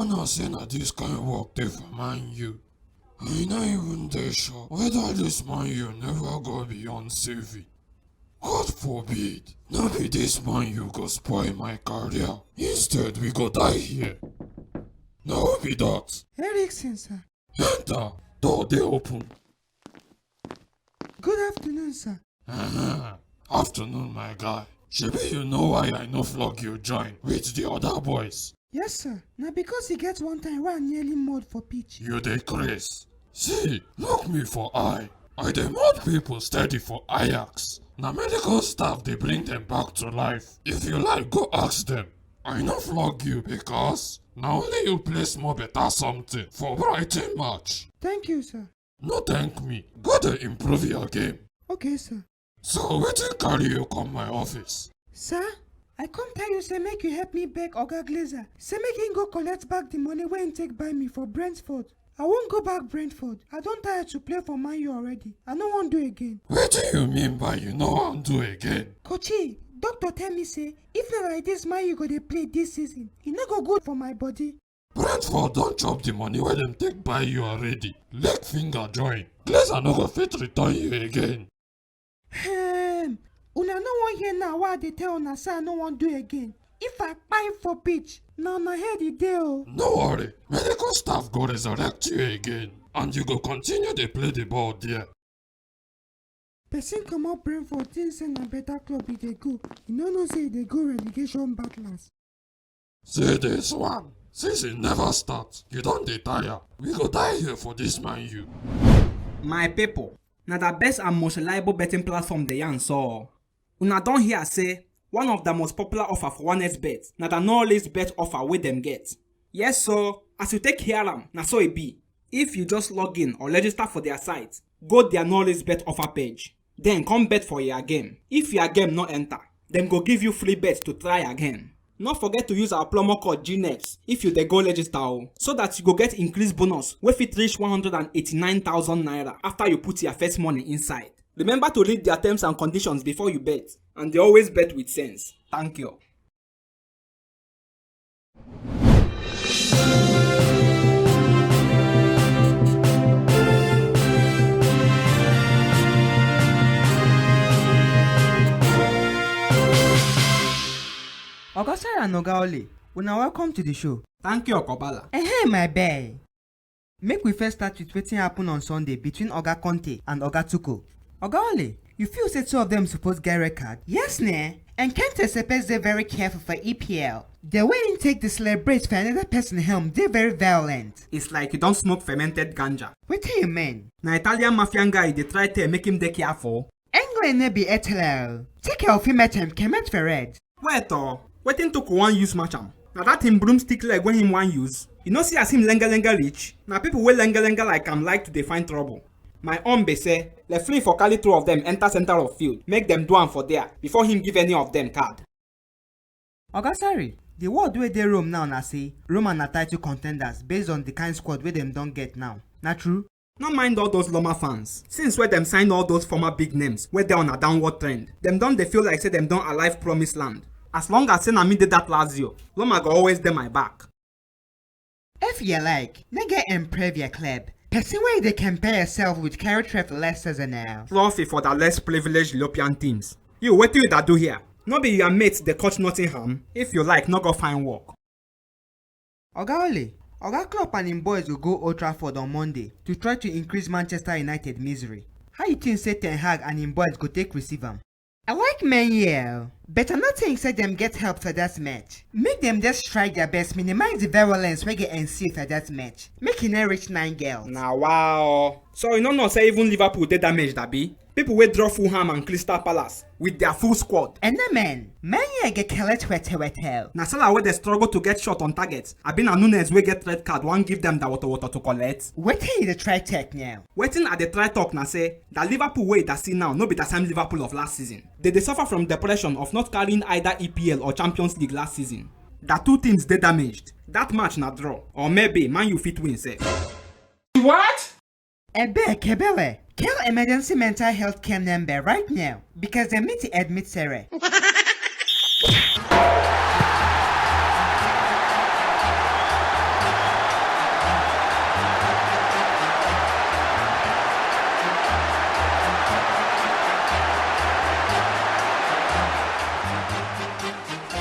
know say na this kind of work dey for Man U. I no even dey sure whether this Man U never go beyond saving. God forbid, no be this Man U go spoil my career. Instead, we go die here. No be that. Erickson, sir. Enter. Door dey open. Good afternoon, sir. Afternoon, my guy. Shebi you know why I no flog you join with the other boys? Yes, sir. Na because he get one time wey I nearly mud for pitch. You dey craze. See, look me for eye. I dey mud people steady for Ajax. Na medical staff dey bring them back to life. If you like, go ask them. I no flog you because na only you play small better something for Brighton match. Thank you, sir. No thank me. Go dey improve your game. Okay, sir. So wetin carry you come my office? Sir, I come tell you say make you help me beg Oga Glazer. Say make him go collect back the money wey him take buy me for Brentford. I won't go back Brentford. I don tire to play for Man U already. I no wan do again. Wetin you mean by you no wan do again? Coachy, doctor tell me say if na like this Man U go dey play this season, e no go good for my body. Brentford don chop the money wey dem take buy you already. Leg finger join. Glazer no go fit return you again. Una no wan hear now why I dey tell una say I no wan do again. If I kpai for pitch, na my head e dey o. No worry, medical staff go resurrect you again and you go continue dey play the ball there. Person comot Brentford think say na better club e dey go. You no know say e dey go relegation battlers. See this one. Since it never start, you don dey tire. We go die here for this Man U. My people, na the best and most reliable betting platform dey yarn so. Una don hear say one of the most popular offer for 1xbet na the no list bet offer wey dem get. Yes so, as you take hear am, na so e be. If you just log in or register for their site, go their no list bet offer page. Then come bet for your game. If your game no enter, dem go give you free bet to try again. No forget to use our promo code GNEXT if you dey go register so that you go get increased bonus wey fit reach 189,000 naira after you put your first money inside. Remember to read their terms and conditions before you bet, and they always bet with sense. Thank you. Oga Sarah and Oga Ole, una welcome to the show. Thank you, Okobala. My bae. Make we first start with wetin happen on Sunday between Oga Conte and Oga Tuchel. Oga Ole, you feel say two of them suppose get red card? Yes, ne. And Kante suppose dey very careful for EPL. The way he take the celebrate for another person helm dey very violent. It's like you don't smoke fermented ganja. Wetin you mean? Na Italian mafian guy dey try to make him dey careful. England no be Italy. Take care of him at him kemet for red. Wait wetin Tuchel wan use match am? Na that him broomstick leg when him wan use. You know see as him lenga reach? Na people wey lenga like am like to dey find trouble. My own be say, referee for carry two of them enter center of field, make them do am for there before him give any of them card. Oga Sarri, the word wey dey Rome now na say Roma na title contenders based on the kind squad wey dem don get now. Na true? No mind all those Roma fans. Since wey dem sign all those former big names wey dey on a downward trend, dem don dey feel like say dem don arrive promised land. As long as say na me dey that Lazio, Roma go always dey my back. If you like, nigga improve your club. Person way they compare yourself with Trafford last season now. Trophy for the less privileged European teams. You, what do you that do here? No be your mates the coach Nottingham. If you like, no go find work. Oga Ole, Oga Klopp and him boys will go Old Trafford on Monday to try to increase Manchester United misery. How you think say Ten Hag and him boys go take receive am? I like Man U, but I not think say them get help for that match. Make them just try their best, minimize the violence we get ensue for that match. Make it not reach 9 girls. Nah wow. So you know say even Liverpool dey damaged that be? People will draw Fulham and Crystal Palace with their full squad. And the Man U get collect wetel. Na Salah wey they struggle to get shot on target. I been a Nunes wey get red card one give them the water to collect. Wetin you dey try talk now? Wetin I dey try talk na say the Liverpool way that see now no be the same Liverpool of last season. They suffer from depression of not carrying either EPL or Champions League last season. The two teams dey damaged. That match na draw. Or maybe Man U fit win sef. What? Kebele. Call emergency mental health care number right now because they need to admit Sarah.